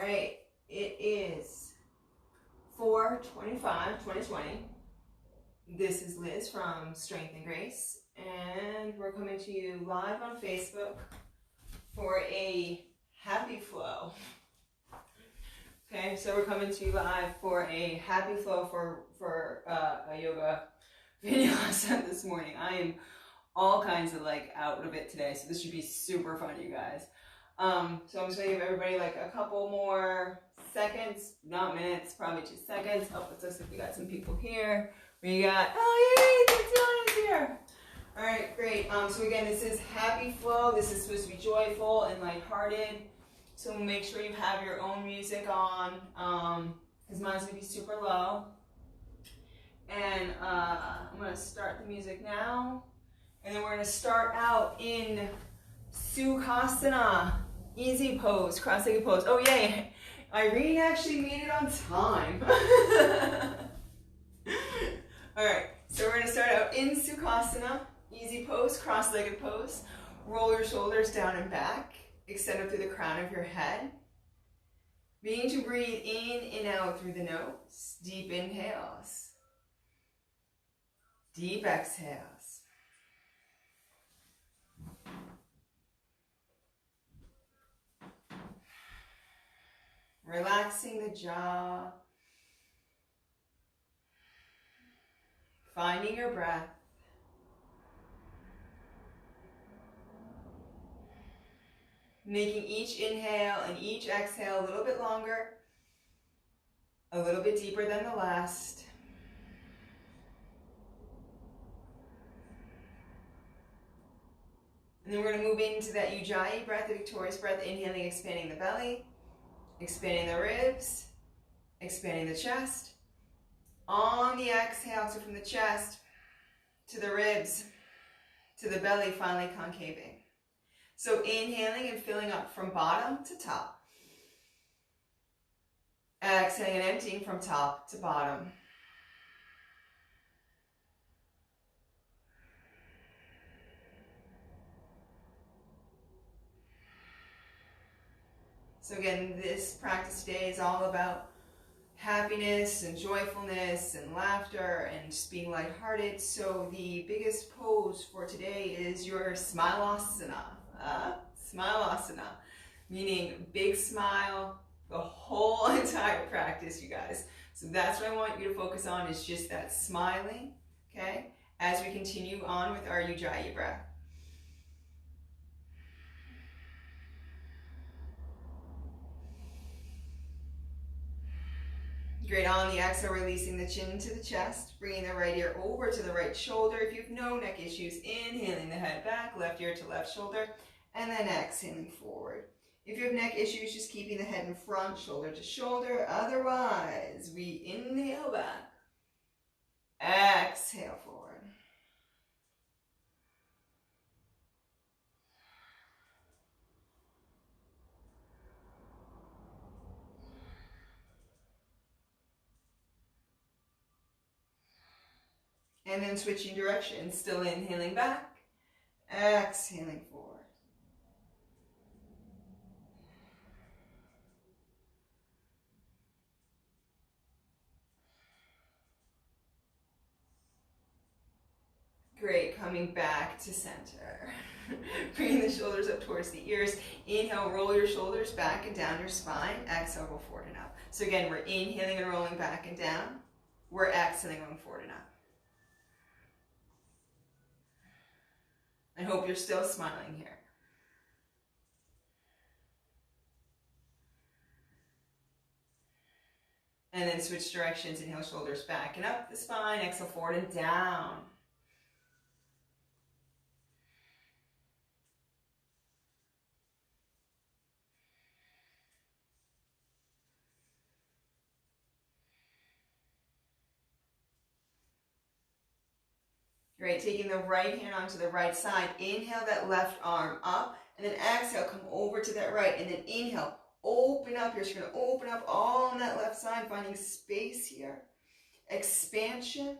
right, it is 4/25/2020. This is Liz from Strength and Grace, and we're coming to you live on Facebook for a happy flow. Okay, so we're coming to you live for a happy flow for a yoga vinyasa this morning. I am all kinds of like out of it today, so this should be super fun, you guys. So I'm just gonna give everybody like a couple more seconds, not minutes, probably just seconds. Oh, it looks like we got some people here. We got, oh yay, Tatiana's here. All right, great. So again, this is happy flow. This is supposed to be joyful and lighthearted. So make sure you have your own music on, because mine's gonna be super low. And I'm gonna start the music now. And then we're gonna start out in Sukhasana, easy pose, cross-legged pose. Oh yay, Irene actually made it on time. All right, so we're gonna start out in Sukhasana, easy pose, cross-legged pose. Roll your shoulders down and back, extend up through the crown of your head. Begin to breathe in and out through the nose. Deep inhales, deep exhales. Relaxing the jaw, finding your breath. Making each inhale and each exhale a little bit longer, a little bit deeper than the last. And then we're going to move into that Ujjayi breath, the victorious breath, inhaling, expanding the belly, expanding the ribs, expanding the chest. On the exhale, so from the chest to the ribs to the belly, finally concaving. So inhaling and filling up from bottom to top. Exhaling and emptying from top to bottom. So again, this practice today is all about happiness and joyfulness and laughter and just being lighthearted. So the biggest pose for today is your smileasana. Smileasana, meaning big smile the whole entire practice, you guys. So that's what I want you to focus on, is just that smiling, okay, as we continue on with our Ujjayi breath. Great. On the exhale, releasing the chin to the chest, bringing the right ear over to the right shoulder. If you have no neck issues, inhaling the head back, left ear to left shoulder, and then exhaling forward. If you have neck issues, just keeping the head in front, shoulder to shoulder. Otherwise, we inhale back, exhale forward. And then switching directions, still inhaling back, exhaling forward. Great, coming back to center. Bringing the shoulders up towards the ears. Inhale, roll your shoulders back and down your spine. Exhale, roll forward and up. So again, we're inhaling and rolling back and down. We're exhaling, rolling forward and up. I hope you're still smiling here. And then switch directions. Inhale, shoulders back and up the spine. Exhale, forward and down. Great, taking the right hand onto the right side. Inhale that left arm up, and then exhale, come over to that right, and then inhale, open up here. So you're gonna open up all on that left side, finding space here. Expansion.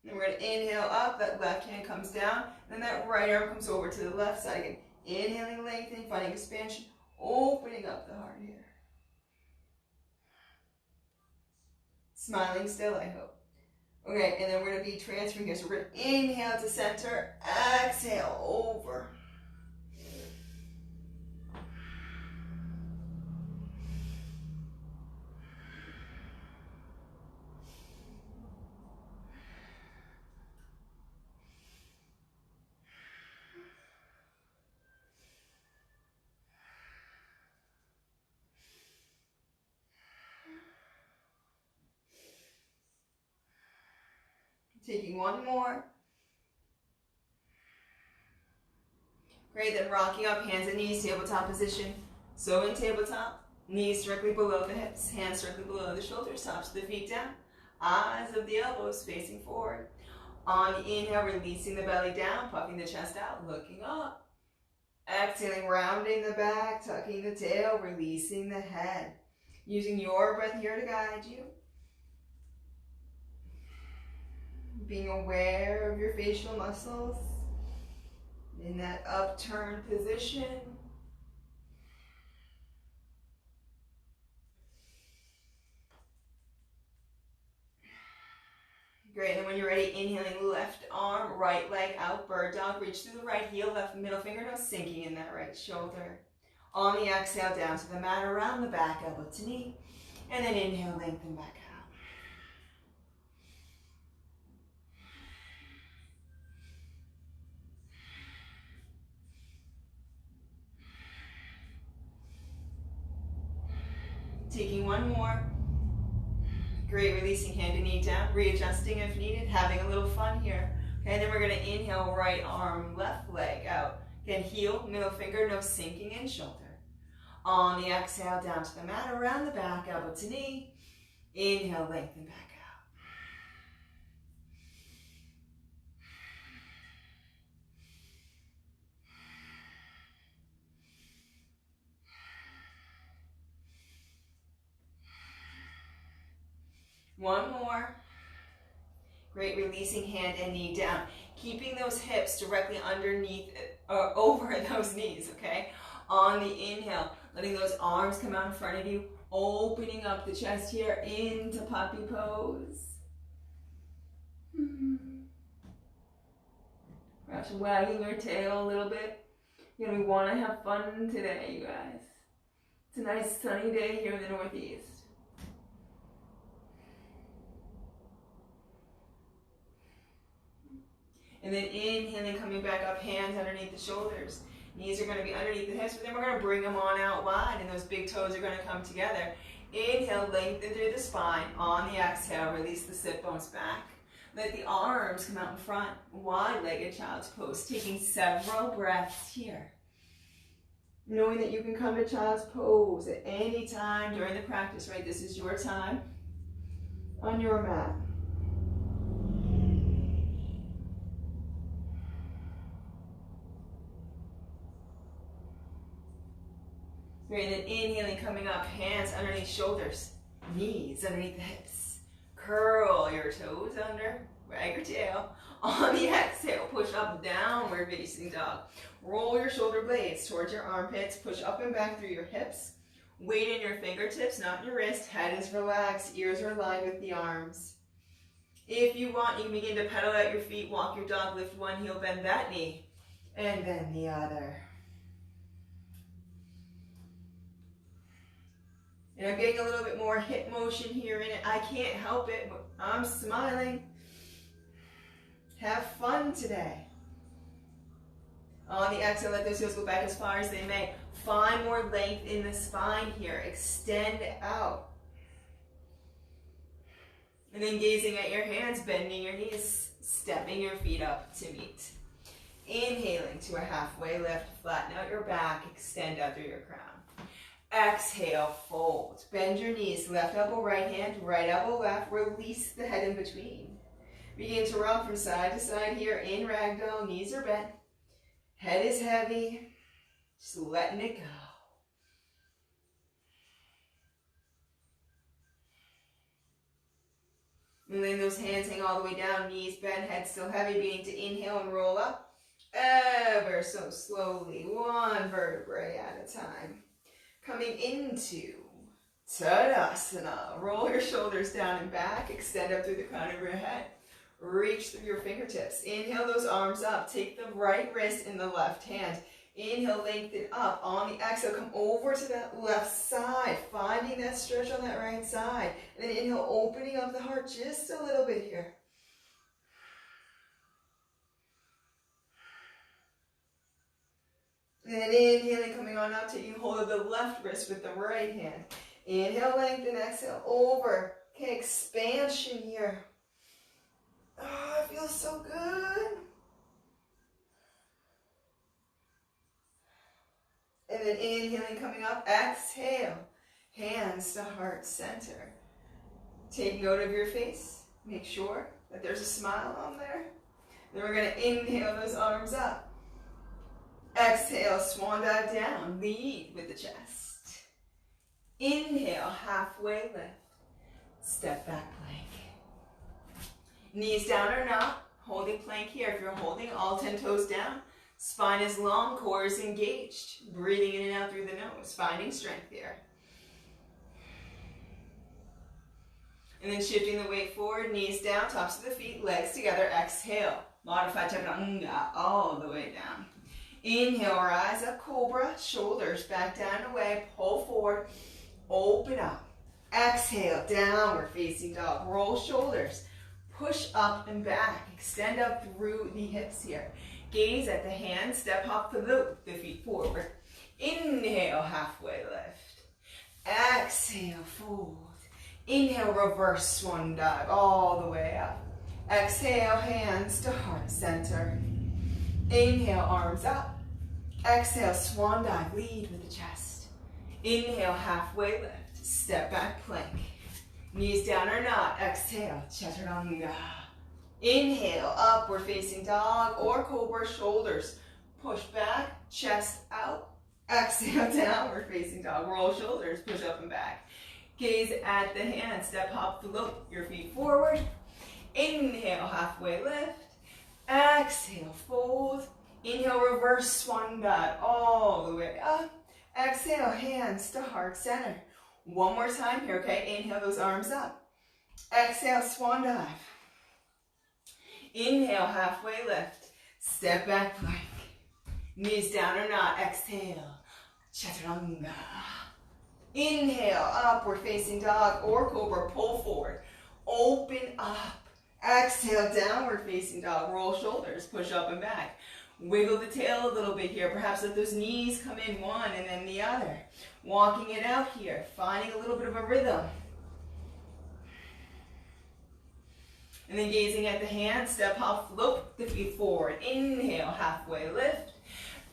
Then we're gonna inhale up, that left hand comes down, and then that right arm comes over to the left side again. Inhaling, lengthening, finding expansion, opening up the heart here. Smiling still, I hope. Okay, and then we're going to be transferring here. So we're going to inhale to center, exhale over. Taking one more. Great, then rocking up, hands and knees, tabletop position. So in tabletop, knees directly below the hips, hands directly below the shoulders, tops of the feet down, eyes of the elbows facing forward. On the inhale, releasing the belly down, puffing the chest out, looking up. Exhaling, rounding the back, tucking the tail, releasing the head. Using your breath here to guide you. Being aware of your facial muscles in that upturned position. Great, and when you're ready, inhaling, left arm, right leg out, bird dog, reach through the right heel, left middle finger, no sinking in that right shoulder. On the exhale, down to the mat, around the back, elbow to knee, and then inhale, lengthen back out. Taking one more. Great, releasing hand and knee down, readjusting if needed, having a little fun here. Okay, and then we're going to inhale, right arm, left leg out. Again, heel, middle finger, no sinking in shoulder. On the exhale, down to the mat, around the back, elbow to knee. Inhale, lengthen back out. One more. Great, releasing hand and knee down. Keeping those hips directly underneath, or over those knees, okay? On the inhale, letting those arms come out in front of you, opening up the chest here into puppy pose. Perhaps wagging your tail a little bit. You know, we want to have fun today, you guys. It's a nice sunny day here in the Northeast. And then inhaling, coming back up, hands underneath the shoulders. Knees are going to be underneath the hips, but then we're going to bring them on out wide, and those big toes are going to come together. Inhale, lengthen through the spine. On the exhale, release the sit bones back. Let the arms come out in front, wide-legged child's pose, taking several breaths here. Knowing that you can come to child's pose at any time during the practice, right? This is your time on your mat. Great, and then inhaling, coming up, hands underneath shoulders, knees underneath the hips. Curl your toes under, wag your tail. On the exhale, push up, downward facing dog. Roll your shoulder blades towards your armpits, push up and back through your hips. Weight in your fingertips, not in your wrist. Head is relaxed, ears are aligned with the arms. If you want, you can begin to pedal out your feet, walk your dog, lift one heel, bend that knee, and then the other. And I'm getting a little bit more hip motion here in it. I can't help it, but I'm smiling. Have fun today. On the exhale, let those heels go back as far as they may. Find more length in the spine here. Extend out. And then gazing at your hands, bending your knees, stepping your feet up to meet. Inhaling to a halfway lift, flatten out your back, extend out through your crown. Exhale, fold. Bend your knees, left elbow, right hand, right elbow, left. Release the head in between. Begin to rock from side to side here in ragdoll. Knees are bent. Head is heavy. Just letting it go. And then those hands hang all the way down. Knees bent, head still heavy. Beginning to inhale and roll up. Ever ever so slowly, one vertebrae at a time. Coming into Tadasana. Roll your shoulders down and back. Extend up through the crown of your head. Reach through your fingertips. Inhale those arms up. Take the right wrist in the left hand. Inhale, lengthen up. On the exhale, come over to that left side. Finding that stretch on that right side. And then inhale, opening up the heart just a little bit here. And then inhaling, coming on up, taking hold of the left wrist with the right hand. Inhale, lengthen, exhale, over. Okay, expansion here. Oh, it feels so good. And then inhaling, coming up, exhale. Hands to heart center. Take note of your face. Make sure that there's a smile on there. Then we're going to inhale those arms up. Exhale, swan dive down. Lead with the chest. Inhale, halfway lift. Step back plank. Knees down or not. Holding plank here. If you're holding, all 10 toes down. Spine is long, core is engaged. Breathing in and out through the nose. Finding strength here. And then shifting the weight forward, knees down, tops of the feet, legs together. Exhale. Modified chaturanga all the way down. Inhale, rise up, cobra. Shoulders back down and away. Pull forward. Open up. Exhale, downward facing dog. Roll shoulders. Push up and back. Extend up through the hips here. Gaze at the hands. Step hop to the feet forward. Inhale, halfway lift. Exhale, fold. Inhale, reverse swan dive all the way up. Exhale, hands to heart center. Inhale, arms up. Exhale, swan dive. Lead with the chest. Inhale, halfway lift. Step back plank. Knees down or not. Exhale, chaturanga. Inhale, upward facing dog or cobra. Shoulders push back, chest out. Exhale, downward facing dog. Roll shoulders, push up and back. Gaze at the hands. Step, hop, float your feet forward. Inhale, halfway lift. Exhale, fold. Inhale, reverse swan dive all the way up. Exhale, hands to heart center. One more time here, okay? Inhale those arms up. Exhale, swan dive. Inhale, halfway lift. Step back plank. Knees down or not. Exhale, chaturanga. Inhale, upward facing dog or cobra. Pull forward. Open up. Exhale, downward facing dog. Roll shoulders. Push up and back. Wiggle the tail a little bit here. Perhaps let those knees come in one and then the other. Walking it out here. Finding a little bit of a rhythm. And then gazing at the hands. Step, hop, float the feet forward. Inhale, halfway lift.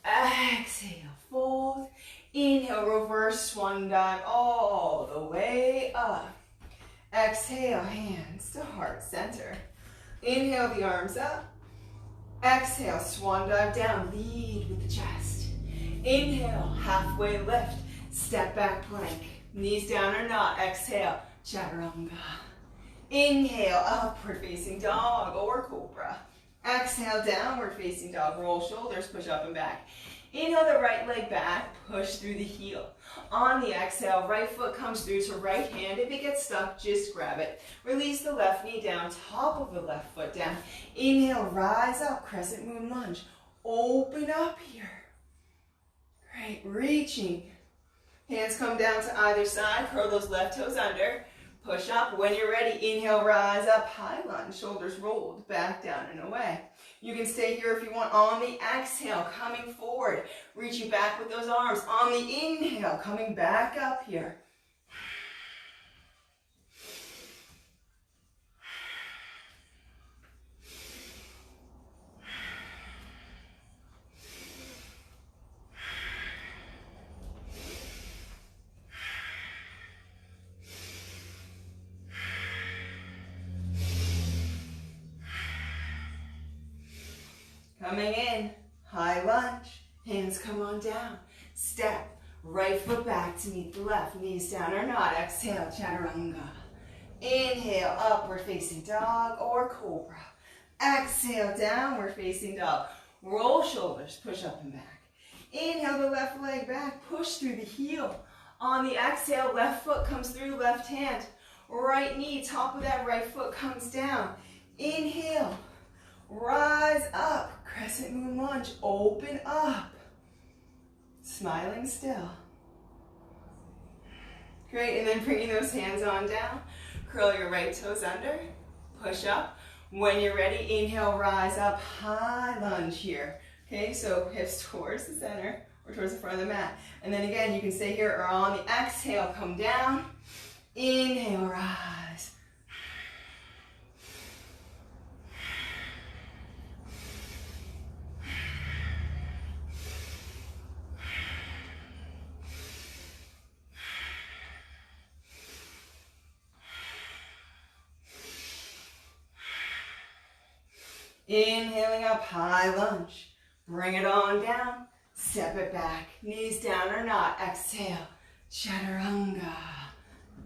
Exhale, fold. Inhale, reverse swan dive all the way up. Exhale, hands to heart center. Inhale the arms up. Exhale, swan dive down. Lead with the chest. Inhale, halfway lift. Step back plank. Knees down or not. Exhale, chaturanga. Inhale, upward facing dog or cobra. Exhale, downward facing dog. Roll shoulders, push up and back. Inhale the right leg back, push through the heel. On the exhale, right foot comes through to right hand. If it gets stuck, just grab it. Release the left knee down, top of the left foot down. Inhale, rise up, crescent moon lunge. Open up here. Great, reaching. Hands come down to either side, curl those left toes under. Push up. When you're ready, inhale, rise up, high lunge, shoulders rolled, back down and away. You can stay here if you want. On the exhale, coming forward, reaching back with those arms. On the inhale, coming back up here. Coming in, high lunge, hands come on down. Step, right foot back to meet the left, knees down or not. Exhale, chaturanga. Inhale, upward facing dog or cobra. Exhale, downward facing dog. Roll shoulders, push up and back. Inhale the left leg back, push through the heel. On the exhale, left foot comes through, left hand. Right knee, top of that right foot comes down. Inhale, rise up, crescent moon lunge, open up. Smiling still. Great, and then bringing those hands on down. Curl your right toes under, push up. When you're ready, inhale, rise up, high lunge here. Okay, so hips towards the center or towards the front of the mat. And then again, you can stay here or on the exhale, come down. Inhale, rise. Inhaling up, high lunge. Bring it on down. Step it back. Knees down or not. Exhale. Chaturanga.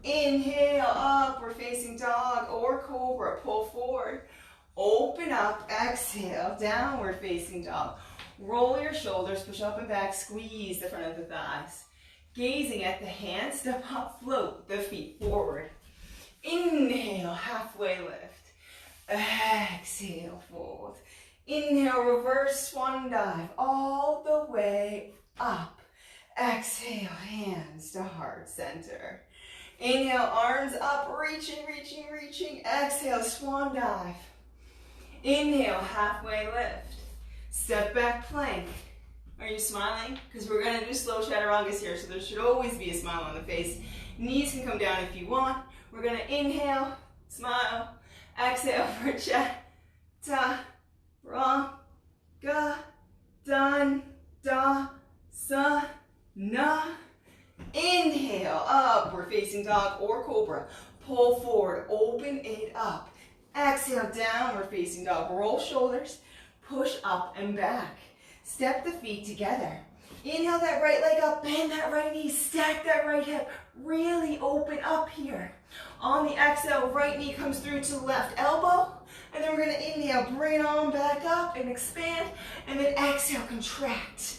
Inhale, upward facing dog or cobra. Pull forward. Open up. Exhale, downward facing dog. Roll your shoulders, push up and back. Squeeze the front of the thighs. Gazing at the hands, step up, float the feet forward. Inhale, halfway lift. Exhale, fold. Inhale, reverse swan dive all the way up. Exhale, hands to heart center. Inhale, arms up, reaching, reaching, reaching. Exhale, swan dive. Inhale, halfway lift. Step back plank. Are you smiling? Because we're going to do slow chaturangas here, so there should always be a smile on the face. Knees can come down if you want. We're going to inhale, smile. Exhale for chaturanga, dan, da, sa, na. Inhale, upward facing dog or cobra. Pull forward, open it up. Exhale, downward facing dog. Roll shoulders, push up and back. Step the feet together. Inhale that right leg up, bend that right knee, stack that right hip. Really open up here. On the exhale, right knee comes through to left elbow. And then we're going to inhale, bring it on back up and expand. And then exhale, contract.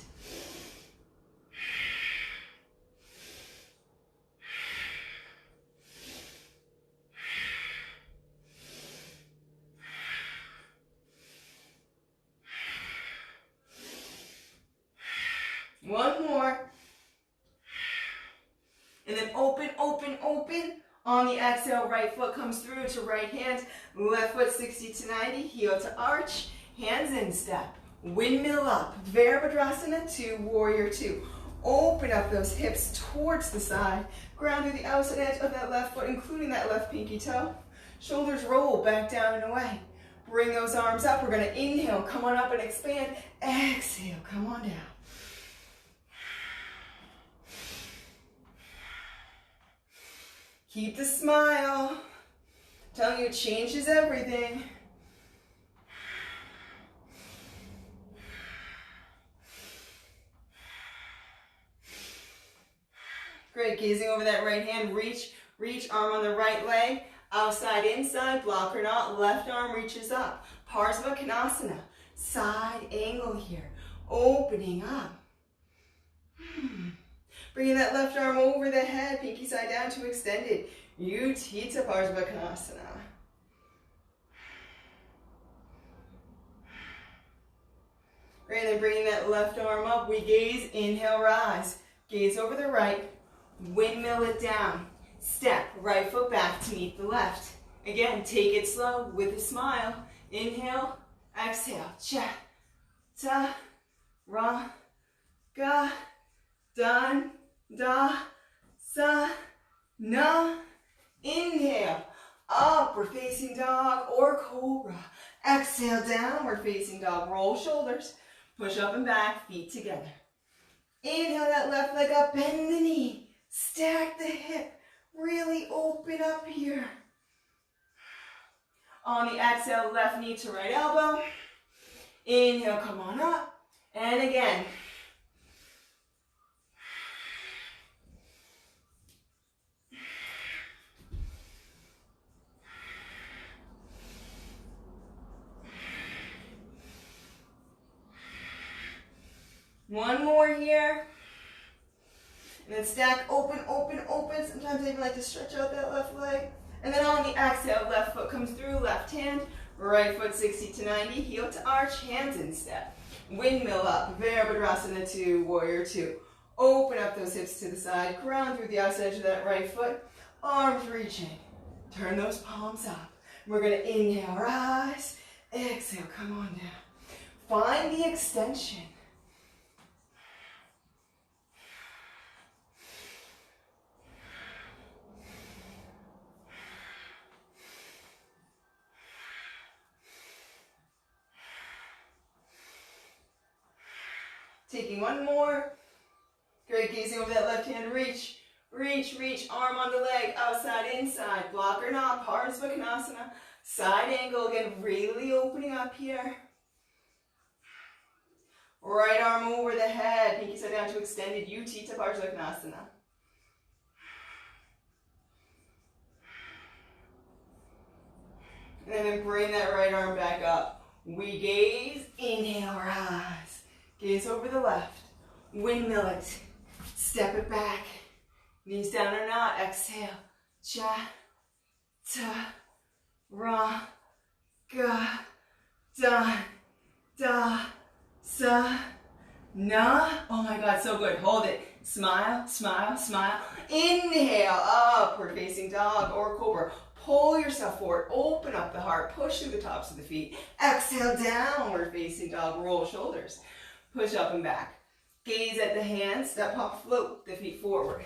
One more. And then open, open, open. On the exhale, right foot comes through to right hand. Left foot 60 to 90. Heel to arch. Hands in step. Windmill up. Virabhadrasana to warrior two. Open up those hips towards the side. Ground through the outside edge of that left foot, including that left pinky toe. Shoulders roll back down and away. Bring those arms up. We're going to inhale. Come on up and expand. Exhale. Come on down. Keep the smile. I'm telling you, it changes everything. Great, gazing over that right hand, reach, arm on the right leg, outside, inside, block or not, left arm reaches up. Parsvakonasana, side angle here, opening up. Bringing that left arm over the head, pinky side down to extended. Utthita Parsvakonasana. Great, and then bringing that left arm up, we gaze, inhale, rise. Gaze over the right, windmill it down. Step, right foot back to meet the left. Again, take it slow with a smile. Inhale, exhale. Cha, ra, ga, dan, da, sa, na. Inhale, upward facing dog or cobra. Exhale, downward facing dog. Roll shoulders, push up and back, feet together. Inhale that left leg up, bend the knee, stack the hip, really open up here. On the exhale, left knee to right elbow. Inhale, come on up. And again. One more here. And then stack, open, open, open. Sometimes I even like to stretch out that left leg. And then on the exhale, left foot comes through, left hand, right foot 60 to 90, heel to arch, hands in step. Windmill up, Virabhadrasana 2, Warrior 2. Open up those hips to the side, ground through the outside edge of that right foot, arms reaching. Turn those palms up. We're gonna inhale, rise, exhale, come on down. Find the extension. Taking one more. Great, gazing over that left hand, reach, reach, reach, arm on the leg, outside, inside, block or not, Parsvakonasana, side angle, again, really opening up here. Right arm over the head, pinky side down to extended Utthita Parsvakonasana. And then bring that right arm back up. We gaze, inhale, rise. Gaze over the left, windmill it, step it back, knees down or not, exhale, cha, ta, ra, ga, da, da, sa, na. Oh my God, so good, hold it, smile, smile, smile. Inhale, upward facing dog or cobra. Pull yourself forward, open up the heart, push through the tops of the feet. Exhale, downward facing dog, roll shoulders. Push up and back. Gaze at the hands, step, hop, float the feet forward.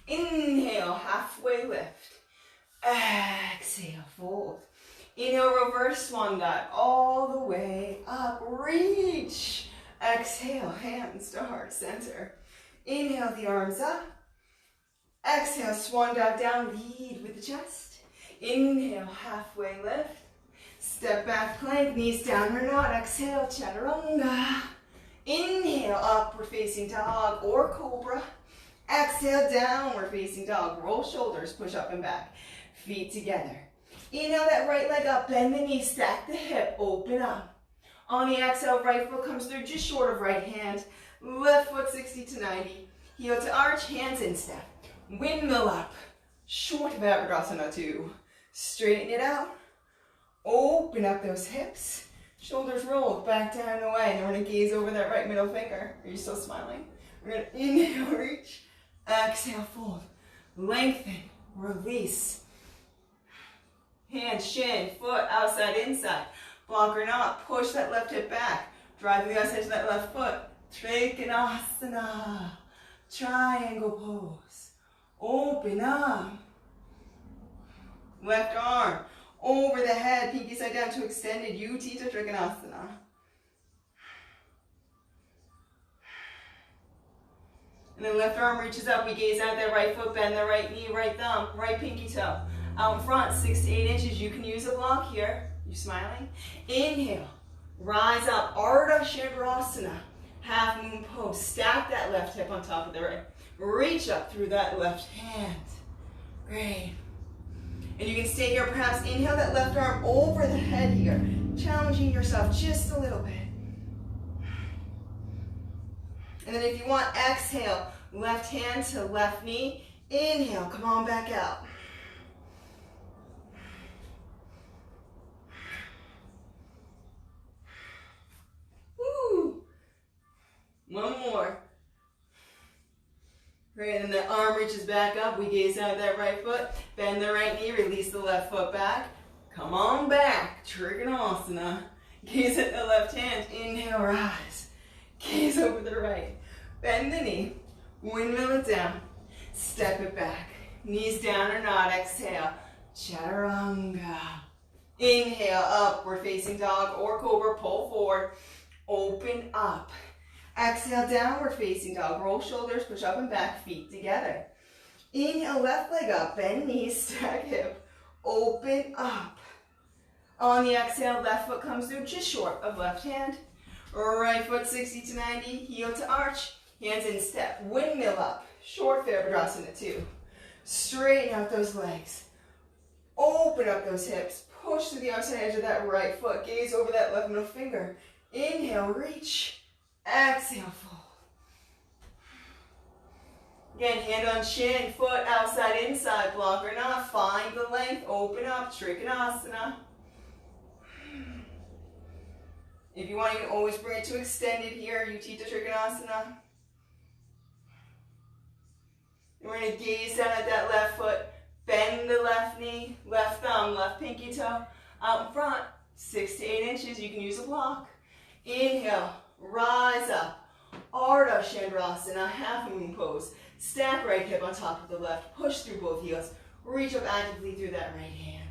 Inhale, halfway lift. Exhale, fold. Inhale, reverse swan dive all the way up. Reach. Exhale, hands to heart center. Inhale, the arms up. Exhale, swan dive down, lead with the chest. Inhale, halfway lift. Step back plank, knees down or not. Exhale, chaturanga. Inhale, upward facing dog or cobra. Exhale, downward facing dog. Roll shoulders, push up and back. Feet together. Inhale that right leg up, bend the knee, stack the hip, open up. On the exhale, right foot comes through just short of right hand. Left foot 60 to 90. Heel to arch, hands in step. Windmill up. Short of Virabhadrasana 2. Straighten it out. Open up those hips. Shoulders rolled, back down and away. And we're going to gaze over that right middle finger. Are you still smiling? We're going to inhale, reach. Exhale, fold. Lengthen, release. Hand, shin, foot, outside, inside. Block or not, push that left hip back. Drive the outside edge of that left foot. Trikonasana. Triangle pose. Open up. Left arm over the head, pinky side down to extended Utthita Trikonasana. And then left arm reaches up, we gaze out that right foot, bend the right knee, right thumb, right pinky toe. Out in front, 6 to 8 inches. You can use a block here. You smiling? Inhale, rise up, Ardha Chandrasana. Half moon pose, stack that left hip on top of the right. Reach up through that left hand. Great. And you can stay here, perhaps inhale that left arm over the head here, challenging yourself just a little bit. And then if you want, exhale, left hand to left knee, inhale, come on back out. Woo! One more. Great, and then the arm reaches back up. We gaze out that right foot. Bend the right knee, release the left foot back. Come on back, Trikonasana. Gaze at the left hand, inhale, rise. Gaze over the right. Bend the knee, windmill it down. Step it back. Knees down or not, exhale. Chaturanga. Inhale, upward facing dog or cobra, pull forward. Open up. Exhale, downward facing dog. Roll shoulders, push up and back, feet together. Inhale, left leg up, bend knees, stack hip. Open up. On the exhale, left foot comes through just short of left hand. Right foot 60 to 90, heel to arch, hands in step. Windmill up, short Virabhadrasana 2. Straighten out those legs. Open up those hips. Push to the outside edge of that right foot. Gaze over that left middle finger. Inhale, reach. Exhale, fold. Again, hand on chin, foot outside, inside, block or not. Find the length, open up, Trikonasana. If you want, you can always bring it to extended here, Utthita Trikonasana. And we're going to gaze down at that left foot, bend the left knee, left thumb, left pinky toe, out in front, 6 to 8 inches. You can use a block. Inhale, rise up, Ardha Chandrasana, half moon pose. Stack right hip on top of the left, push through both heels, reach up actively through that right hand.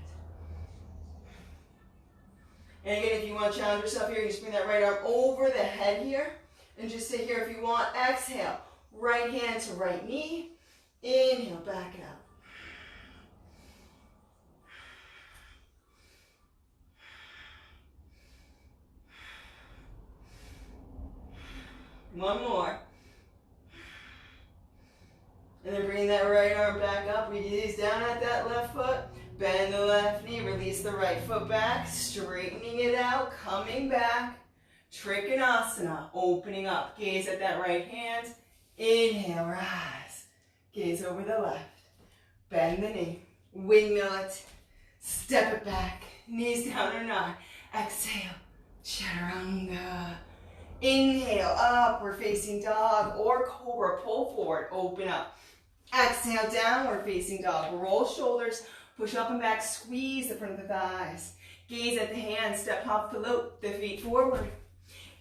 And again, if you want to challenge yourself here, you just bring that right arm over the head here, and just stay here if you want. Exhale, right hand to right knee. Inhale, back it up. One more. And then bring that right arm back up. We gaze down at that left foot. Bend the left knee. Release the right foot back. Straightening it out. Coming back. Trikonasana. Opening up. Gaze at that right hand. Inhale, rise. Gaze over the left. Bend the knee. Windmill it. Step it back. Knees down or not. Exhale. Chaturanga. Inhale, upward facing dog or cobra. Pull forward, open up. Exhale, downward facing dog. Roll shoulders, push up and back, squeeze the front of the thighs. Gaze at the hands, step, hop, float the feet forward.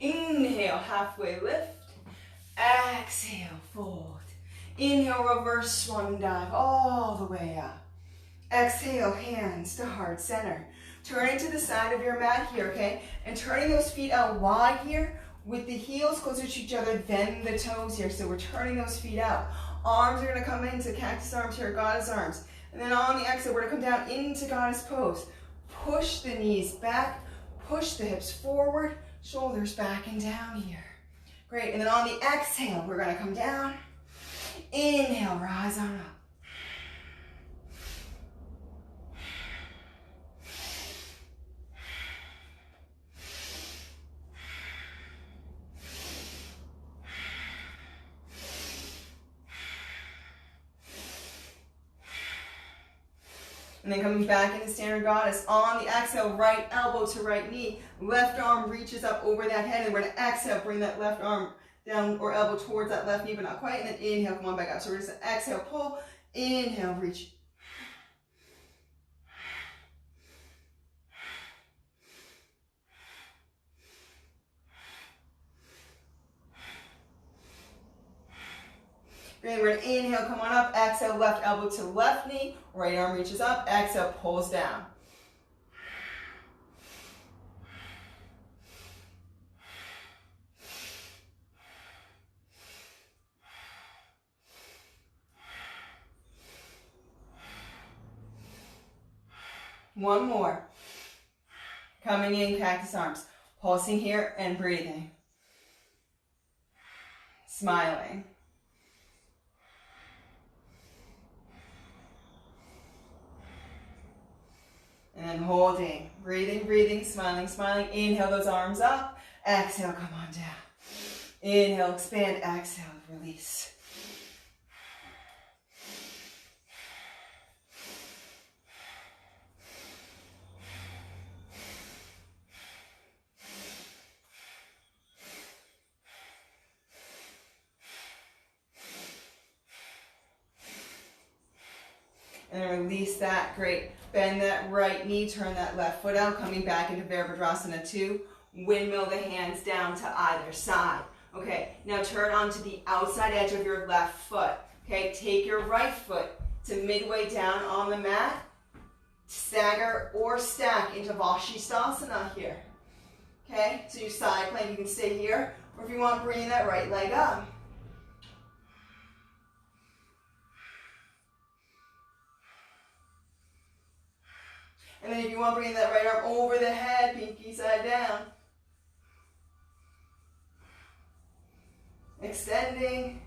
Inhale, halfway lift. Exhale, fold. Inhale, reverse swan dive all the way up. Exhale, hands to heart center. Turning to the side of your mat here, okay? And turning those feet out wide here with the heels closer to each other than the toes here. So we're turning those feet out. Arms are going to come into cactus arms here, goddess arms. And then on the exhale, we're going to come down into goddess pose. Push the knees back, push the hips forward, shoulders back and down here. Great, and then on the exhale, we're going to come down. Inhale, rise on up. And then coming back into standard goddess. On the exhale, right elbow to right knee. Left arm reaches up over that head. And we're going to exhale, bring that left arm down or elbow towards that left knee, but not quite. And then inhale, come on back up. So we're just going to exhale, pull. Inhale, reach. Great, we're going to inhale, come on up. Exhale, left elbow to left knee. Right arm reaches up. Exhale, pulls down. One more. Coming in, cactus arms. Pulsing here and breathing. Smiling. And then holding, breathing, breathing, smiling, smiling. Inhale those arms up. Exhale, come on down. Inhale, expand. Exhale, release. And then release that. Great. Bend that right knee, turn that left foot out, coming back into Virabhadrasana 2. Windmill the hands down to either side. Okay, now turn onto the outside edge of your left foot. Okay, take your right foot to midway down on the mat. Stagger or stack into Vashisthasana here. Okay, so you side plank, you can stay here. Or if you want, bring that right leg up. And then if you want, bring that right arm over the head, pinky side down. Extending.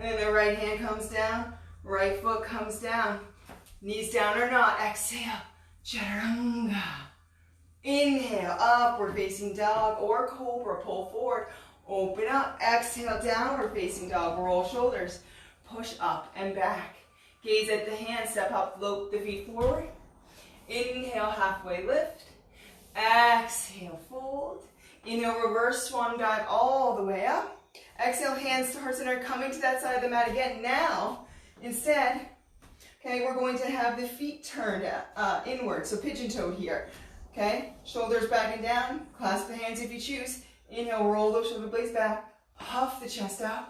And then the right hand comes down, right foot comes down. Knees down or not, exhale. Chaturanga. Inhale, upward facing dog or cobra, pull forward. Open up, exhale, downward facing dog, roll shoulders. Push up and back. Gaze at the hands, step up, float the feet forward. Inhale, halfway lift. Exhale, fold. Inhale, reverse swan dive all the way up. Exhale, hands to heart center, coming to that side of the mat again. Now, instead, okay, we're going to have the feet turned inward, so pigeon-toed here. Okay, shoulders back and down, clasp the hands if you choose. Inhale, roll those shoulder blades back, puff the chest out,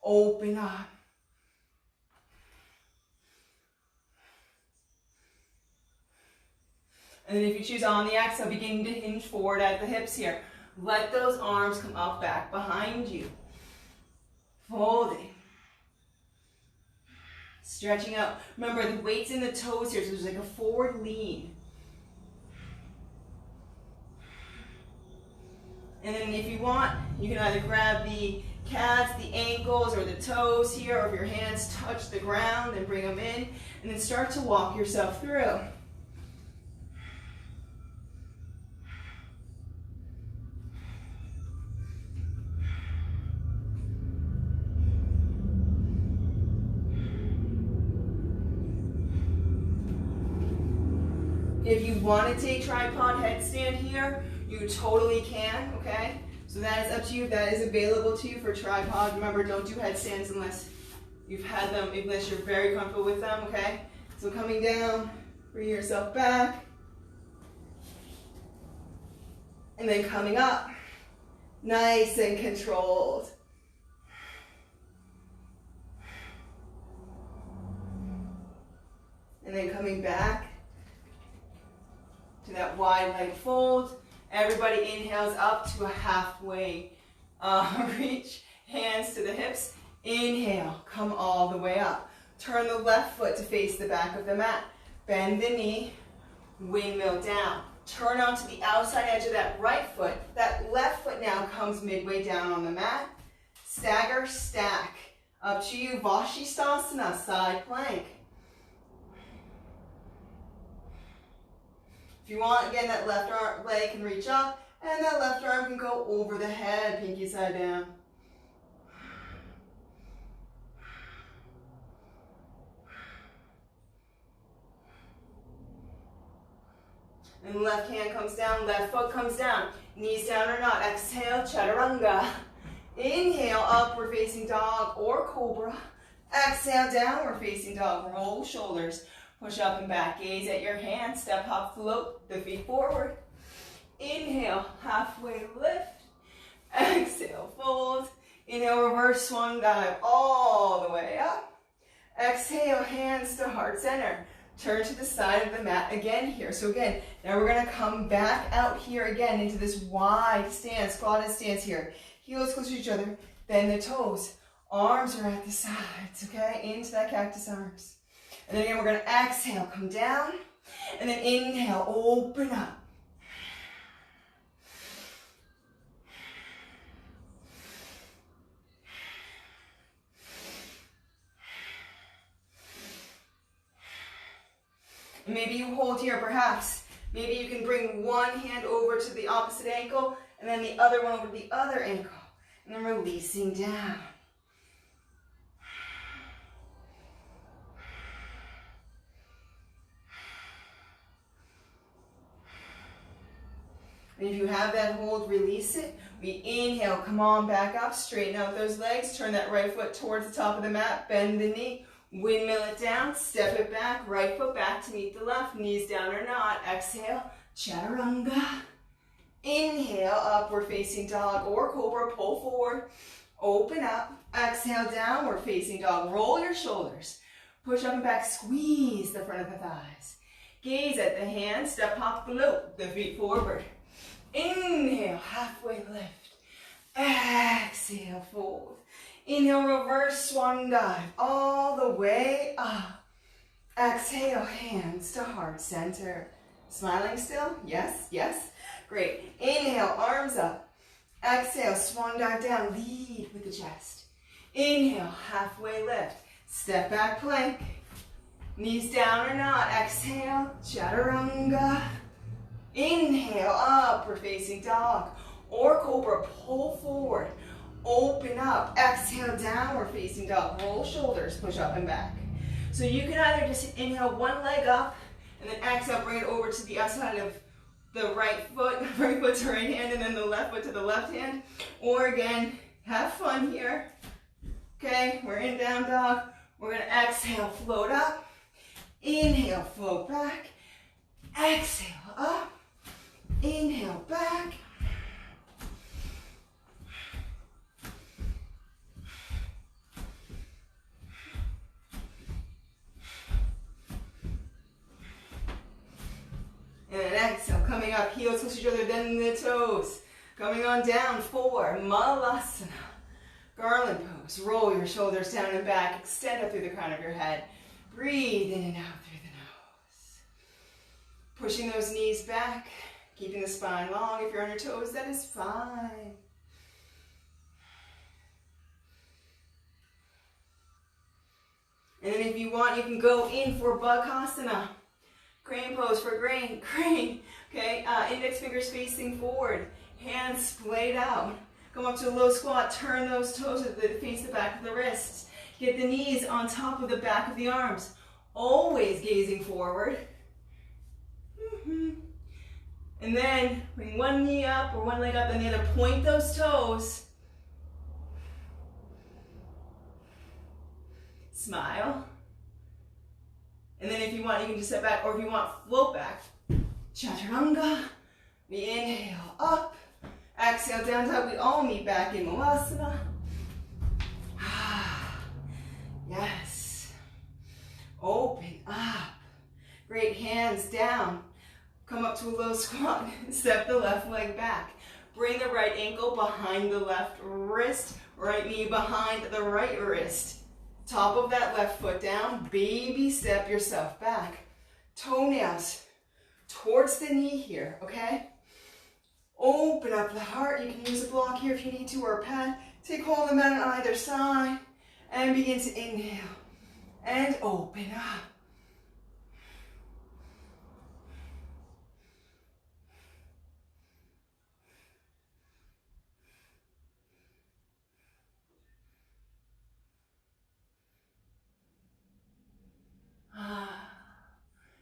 open up. And then if you choose on the exhale, begin to hinge forward at the hips here. Let those arms come up back behind you. Folding. Stretching out. Remember, the weight's in the toes here, so there's like a forward lean. And then if you want, you can either grab the calves, the ankles, or the toes here, or if your hands touch the ground, and bring them in, and then start to walk yourself through. If you want to take tripod headstand here, you totally can, okay? So that is up to you. That is available to you for tripod. Remember, don't do headstands unless you've had them, unless you're very comfortable with them, okay? So coming down, bring yourself back. And then coming up, nice and controlled. And then coming back to that wide leg fold. Everybody inhales up to a halfway reach. Hands to the hips. Inhale, come all the way up. Turn the left foot to face the back of the mat. Bend the knee, windmill down. Turn onto the outside edge of that right foot. That left foot now comes midway down on the mat. Stagger, stack. Up to you, Vashisthasana, side plank. If you want, again, that left leg can reach up, and that left arm can go over the head, pinky side down. And left hand comes down, left foot comes down. Knees down or not. Exhale, chaturanga. Inhale, upward facing dog or cobra. Exhale, downward facing dog. Roll shoulders. Push up and back. Gaze at your hands. Step, hop, float the feet forward. Inhale, halfway lift. Exhale, fold. Inhale, reverse swan dive all the way up. Exhale, hands to heart center. Turn to the side of the mat again here. So again, now we're going to come back out here again into this wide stance, squatted stance here. Heels close to each other. Bend the toes. Arms are at the sides, okay? Into that cactus arms. And then again, we're going to exhale, come down. And then inhale, open up. And maybe you hold here, perhaps. Maybe you can bring one hand over to the opposite ankle, and then the other one over to the other ankle. And then releasing down. And if you have that hold, release it. We inhale, come on back up, straighten out those legs, turn that right foot towards the top of the mat, bend the knee, windmill it down, step it back, right foot back to meet the left, knees down or not. Exhale, chaturanga. Inhale, upward facing dog or cobra, pull forward, open up. Exhale, downward facing dog, roll your shoulders, push up and back, squeeze the front of the thighs. Gaze at the hands, step, hop, float the feet forward. Inhale, halfway lift. Exhale, fold. Inhale, reverse swan dive all the way up. Exhale, hands to heart center. Smiling still? Yes, yes. Great. Inhale, arms up. Exhale, swan dive down. Lead with the chest. Inhale, halfway lift. Step back plank. Knees down or not. Exhale, chaturanga. Inhale, upward facing dog. Or cobra, pull forward. Open up. Exhale, downward facing dog. Roll shoulders, push up and back. So you can either just inhale one leg up and then exhale, bring it over to the outside of the right foot to right hand, and then the left foot to the left hand. Or again, have fun here. Okay, we're in down dog. We're gonna exhale, float up. Inhale, float back. Exhale, up. Inhale, back. And then exhale, coming up, heels touch each other, then the toes. Coming on down, 4, Malasana. Garland pose, roll your shoulders down and back, extend up through the crown of your head. Breathe in and out through the nose. Pushing those knees back, keeping the spine long. If you're on your toes, that is fine. And then if you want, you can go in for Bakasana. Crane pose for crane. Okay, index fingers facing forward, hands splayed out. Come up to a low squat, turn those toes to face the back of the wrists. Get the knees on top of the back of the arms, always gazing forward. And then bring one knee up or one leg up and the other, point those toes. Smile. And then if you want, you can just step back, or if you want, float back. Chaturanga. We inhale up. Exhale, down dog. We all meet back in Malasana. Yes. Open up. Great, hands down. Come up to a low squat. Step the left leg back. Bring the right ankle behind the left wrist. Right knee behind the right wrist. Top of that left foot down, baby step yourself back. Toenails towards the knee here, okay? Open up the heart. You can use a block here if you need to, or a pad. Take hold of the mat on either side and begin to inhale and open up.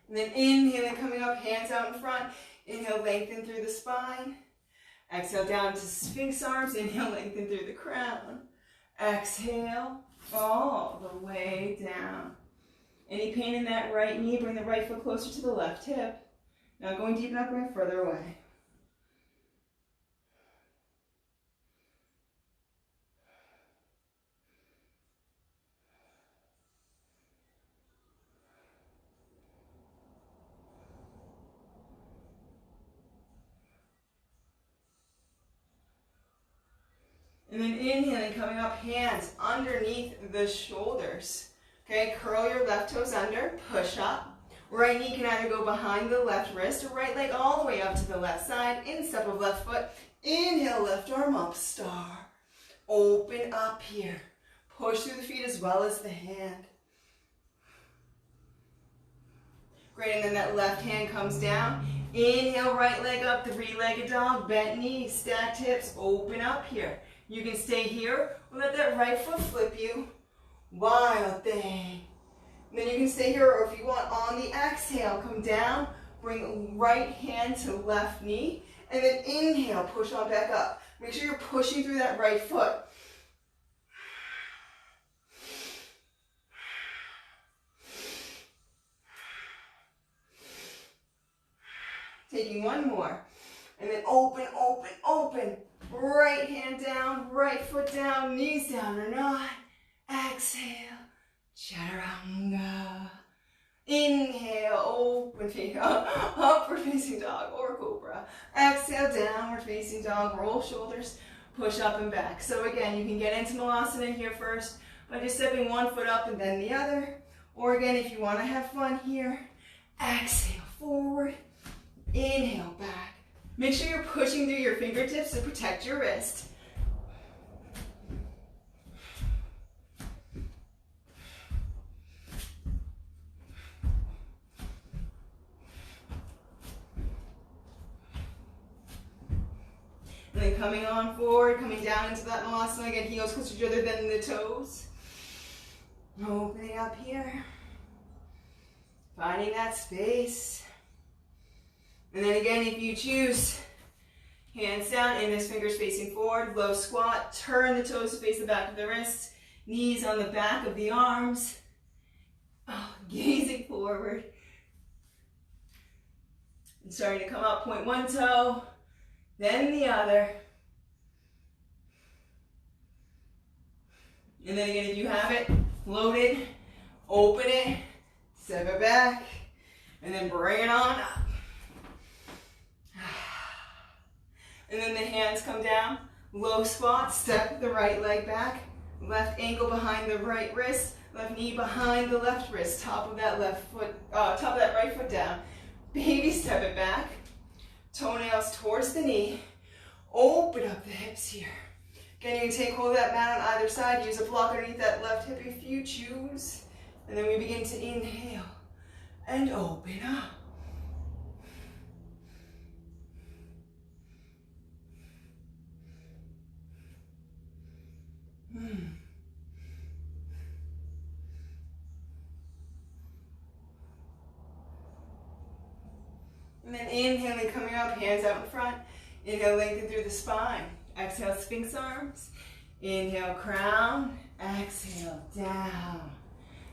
And then inhaling, coming up, hands out in front. Inhale, lengthen through the spine. Exhale, down to Sphinx arms. Inhale, lengthen through the crown. Exhale, all the way down. Any pain in that right knee, bring the right foot closer to the left hip. Now going deep enough, bring it further away. And then inhaling, coming up, hands underneath the shoulders. Okay, curl your left toes under, push up. Right knee can either go behind the left wrist or right leg all the way up to the left side. Instep of left foot. Inhale, left arm up, star. Open up here. Push through the feet as well as the hand. Great, and then that left hand comes down. Inhale, right leg up, three-legged dog, bent knees, stacked hips, open up here. You can stay here or let that right foot flip you. Wild thing. And then you can stay here, or if you want, on the exhale, come down, bring right hand to left knee, and then inhale, push on back up. Make sure you're pushing through that right foot. Taking one more. And then open, open, open. Right hand down, right foot down, knees down or not. Exhale, chaturanga. Inhale, open feet up, upward facing dog or cobra. Exhale, downward facing dog, roll shoulders, push up and back. So again, you can get into Malasana here first by just stepping one foot up and then the other. Or again, if you want to have fun here, exhale forward, inhale back. Make sure you're pushing through your fingertips to protect your wrist. And then coming on forward, coming down into that Malasana. Again, heels close to each other than the toes. Opening up here. Finding that space. And then again, if you choose, hands down, index fingers facing forward, low squat, turn the toes to face the back of the wrists, knees on the back of the arms, gazing forward. And starting to come up, point one toe, then the other. And then again, if you have it, float it, open it, step it back, and then bring it on up. And then the hands come down, low squat, step the right leg back, left ankle behind the right wrist, left knee behind the left wrist, top of that left foot, top of that right foot down. Baby step it back, toenails towards the knee, open up the hips here. Again, you can take hold of that mat on either side, use a block underneath that left hip if you choose. And then we begin to inhale and open up. And then inhaling, coming up, hands out in front. Inhale, lengthen through the spine. Exhale, Sphinx arms. Inhale, crown. Exhale, down.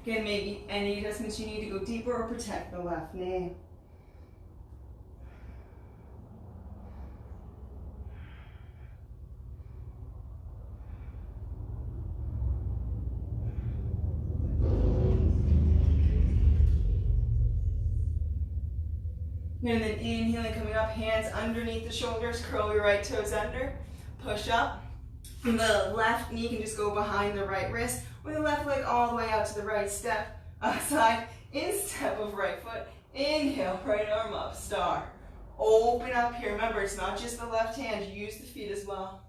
Again, maybe any adjustments you need to go deeper or protect the left knee. And then inhaling, coming up, hands underneath the shoulders, curl your right toes under, push up. And the left knee can just go behind the right wrist, or the left leg all the way out to the right step, side, instep of right foot. Inhale, right arm up, star. Open up here. Remember, it's not just the left hand, use the feet as well.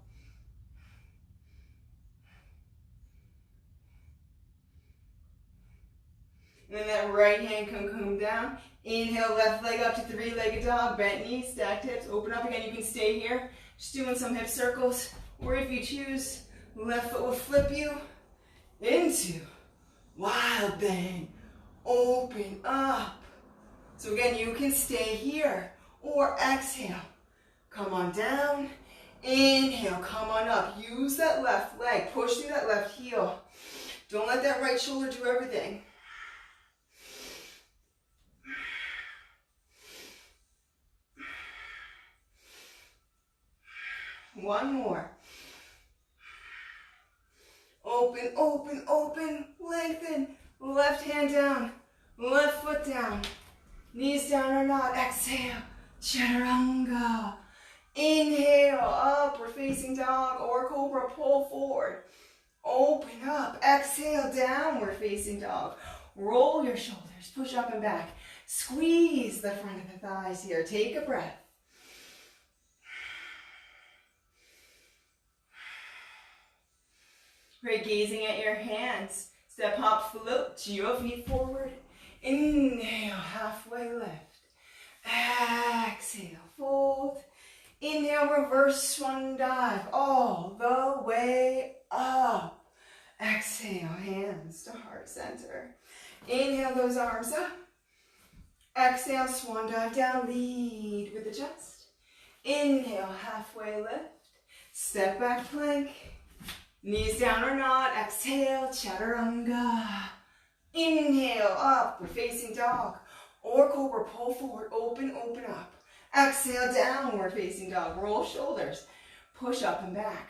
And then that right hand can come down. Inhale, left leg up to three-legged dog, bent knees, stacked hips, open up again. You can stay here, just doing some hip circles. Or if you choose, left foot will flip you into wild bend. Open up. So again, you can stay here or exhale. Come on down. Inhale, come on up. Use that left leg. Push through that left heel. Don't let that right shoulder do everything. One more. Open, open, open, lengthen. Left hand down, left foot down. Knees down or not. Exhale, chaturanga. Inhale, upward facing dog or cobra, pull forward. Open up. Exhale, downward facing dog. Roll your shoulders, push up and back. Squeeze the front of the thighs here. Take a breath. Great, gazing at your hands. Step, hop, float your feet forward. Inhale, halfway lift. Exhale, fold. Inhale, reverse swan dive all the way up. Exhale, hands to heart center. Inhale those arms up. Exhale, swan dive down, lead with the chest. Inhale, halfway lift. Step back plank. Knees down or not. Exhale, chaturanga. Inhale, upward facing dog or cobra, pull forward, open, open up. Exhale, downward facing dog, roll shoulders, push up and back.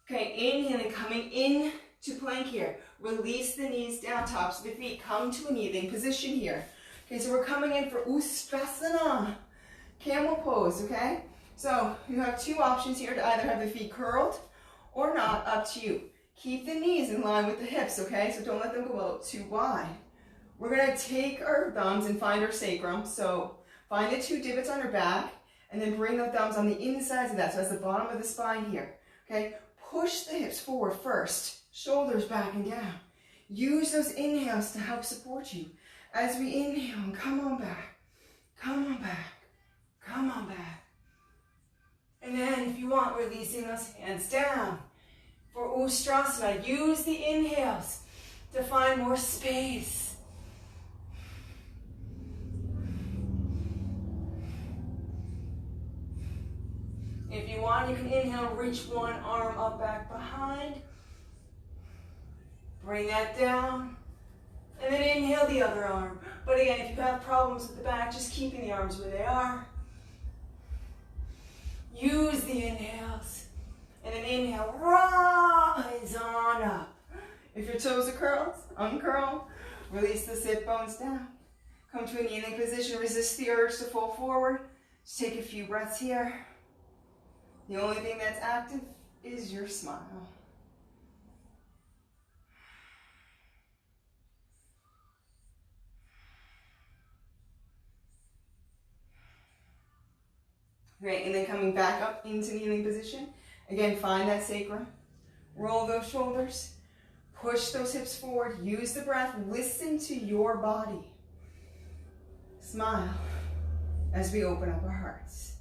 Okay, inhaling, coming in to plank here. Release the knees down, tops of the feet, come to a kneeling position here. Okay, so we're coming in for Ustrasana, camel pose, okay? So you have two options here to either have the feet curled or not, up to you. Keep the knees in line with the hips, okay? So don't let them go out too wide. We're gonna take our thumbs and find our sacrum. So find the two divots on your back and then bring the thumbs on the insides of that. So that's the bottom of the spine here, okay? Push the hips forward first, shoulders back and down. Use those inhales to help support you. As we inhale, and come on back, come on back, come on back. And then if you want, releasing those hands down. For Ustrasana, use the inhales to find more space. If you want, you can inhale, reach one arm up back behind. Bring that down. And then inhale the other arm. But again, if you have problems with the back, just keeping the arms where they are. Use the inhales. And then inhale, rise on up. If your toes are curled, uncurl. Release the sit bones down. Come to a kneeling position. Resist the urge to fall forward. Just take a few breaths here. The only thing that's active is your smile. Great, and then coming back up into kneeling position. Again, find that sacrum. Roll those shoulders. Push those hips forward. Use the breath. Listen to your body. Smile as we open up our hearts.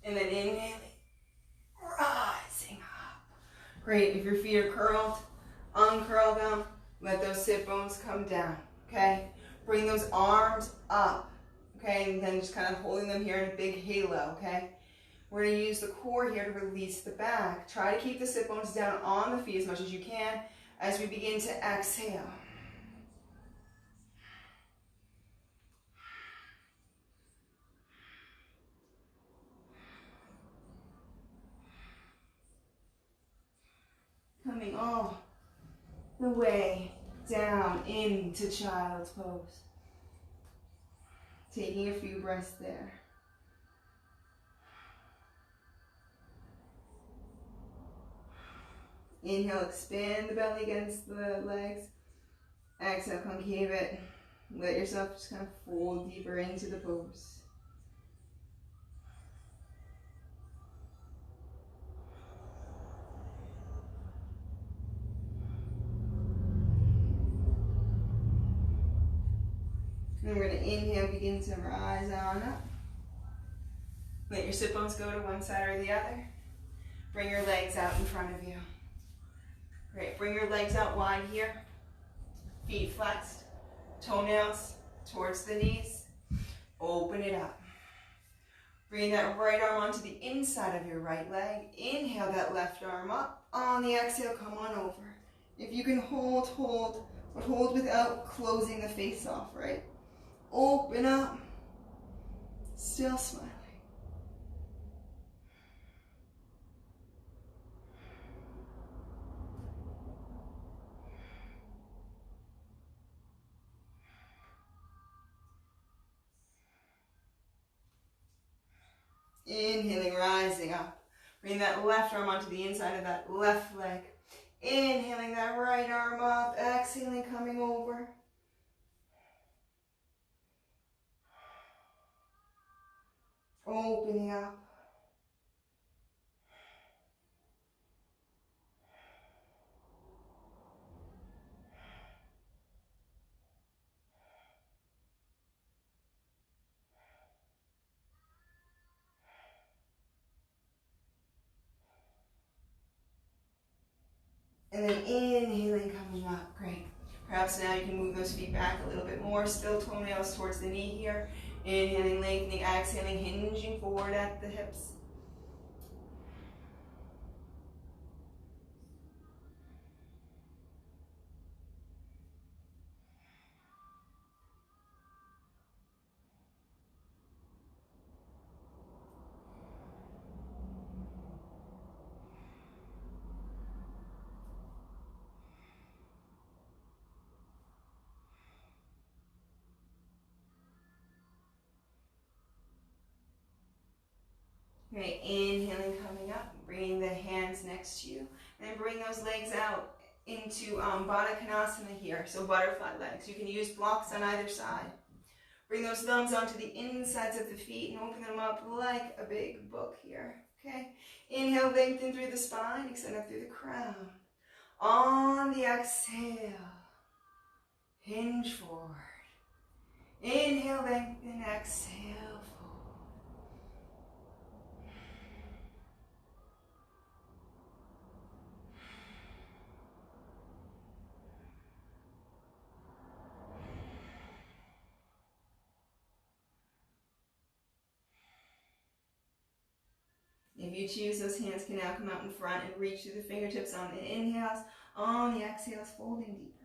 And then inhaling, rising up. Great, if your feet are curled, uncurl them. Let those sit bones come down, okay? Bring those arms up, okay? And then just kind of holding them here in a big halo, okay? We're gonna use the core here to release the back. Try to keep the sit bones down on the feet as much as you can as we begin to exhale. Coming all the way down into child's pose. Taking a few breaths there. Inhale, expand the belly against the legs. Exhale, concave it. Let yourself just kind of fold deeper into the pose. And we're going to inhale, begin to rise on up. Let your sit bones go to one side or the other. Bring your legs out in front of you. Great, bring your legs out wide here. Feet flexed, toenails towards the knees. Open it up. Bring that right arm onto the inside of your right leg. Inhale that left arm up. On the exhale, come on over. If you can hold, hold, but hold without closing the face off, right? Open up, still smiling. Inhaling, rising up. Bring that left arm onto the inside of that left leg. Inhaling that right arm up, exhaling, coming over. Opening up. And then inhaling, coming up. Great. Perhaps now you can move those feet back a little bit more. Still toenails towards the knee here. Inhaling, lengthening, exhaling, hinging forward at the hips. Great, inhaling, coming up, bringing the hands next to you, and then bring those legs out into Baddha Konasana here, so butterfly legs. You can use blocks on either side. Bring those thumbs onto the insides of the feet and open them up like a big book here. Okay, inhale, lengthen through the spine, extend up through the crown. On the exhale, hinge forward. Inhale, lengthen, exhale, forward. If you choose, those hands can now come out in front and reach through the fingertips on the inhales. On the exhales, folding deeper.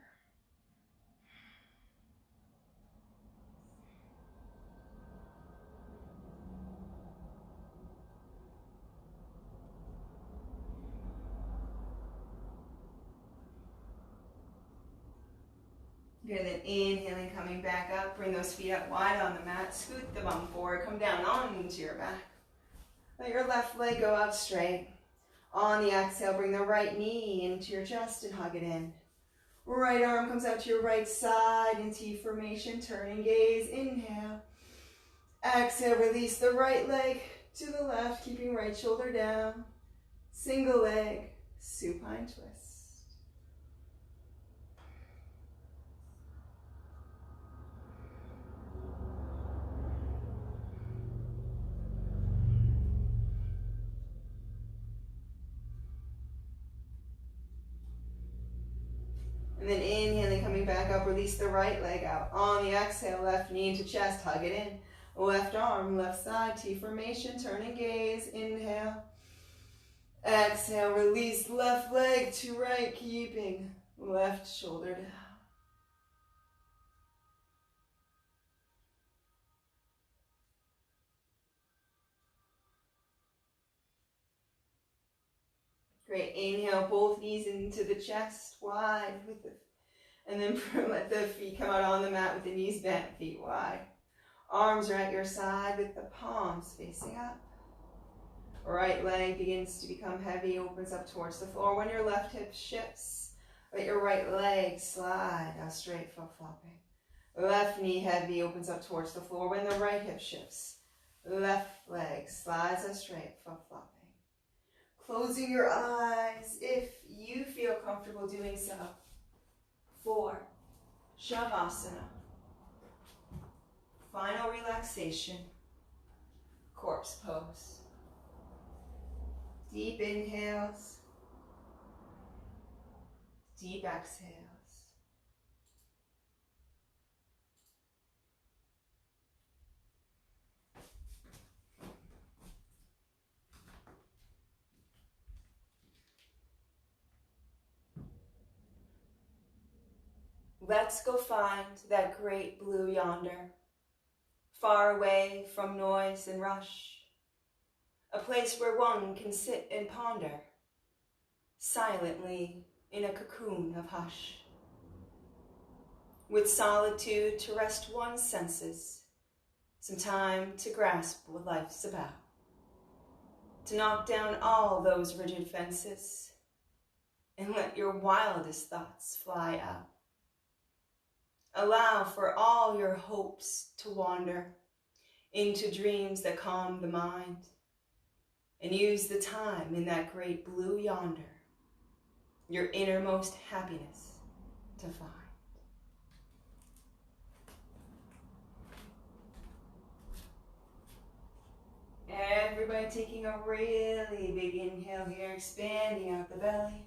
Good, then inhaling, coming back up. Bring those feet up wide on the mat. Scoot the bum forward. Come down onto your back. Let your left leg go out straight. On the exhale, bring the right knee into your chest and hug it in. Right arm comes out to your right side in T formation. Turn and gaze. Inhale. Exhale, release the right leg to the left, keeping right shoulder down. Single leg, supine twist. And then inhaling, coming back up, release the right leg out. On the exhale, left knee into chest, hug it in. Left arm, left side, T formation, turn and gaze. Inhale. Exhale, release left leg to right, keeping left shoulder down. Great, inhale, both knees into the chest, wide, and then let the feet come out on the mat with the knees bent, feet wide. Arms are at your side with the palms facing up. Right leg begins to become heavy, opens up towards the floor. When your left hip shifts, let your right leg slide out straight, flip-flopping. Left knee heavy, opens up towards the floor. When the right hip shifts, left leg slides out straight, flip-flopping. Closing your eyes if you feel comfortable doing so. 4, Shavasana. Final relaxation, corpse pose. Deep inhales, deep exhales. Let's go find that great blue yonder, far away from noise and rush, a place where one can sit and ponder, silently in a cocoon of hush. With solitude to rest one's senses, some time to grasp what life's about, to knock down all those rigid fences, and let your wildest thoughts fly out. Allow for all your hopes to wander into dreams that calm the mind, and use the time in that great blue yonder, your innermost happiness to find. Everybody taking a really big inhale here, expanding out the belly.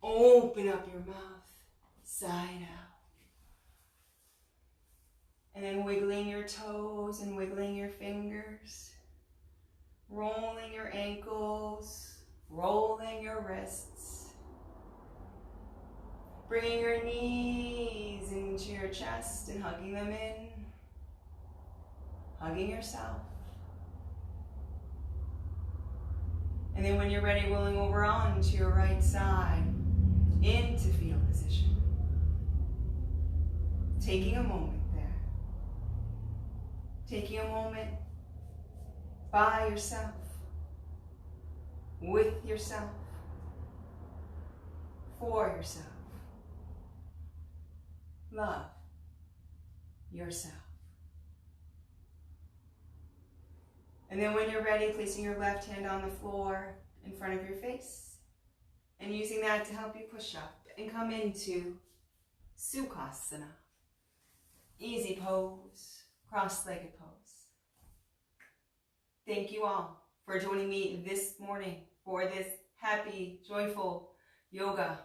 Open up your mouth, side out. And then wiggling your toes and wiggling your fingers, rolling your ankles, rolling your wrists, bringing your knees into your chest and hugging them in, hugging yourself. And then when you're ready, rolling over onto your right side, into fetal position. Taking a moment there. Taking a moment by yourself, with yourself, for yourself. Love yourself. And then when you're ready, placing your left hand on the floor in front of your face and using that to help you push up and come into Sukhasana. Easy pose, cross-legged pose. Thank you all for joining me this morning for this happy, joyful yoga.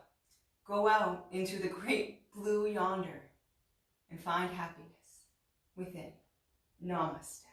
Go out into the great blue yonder and find happiness within. Namaste.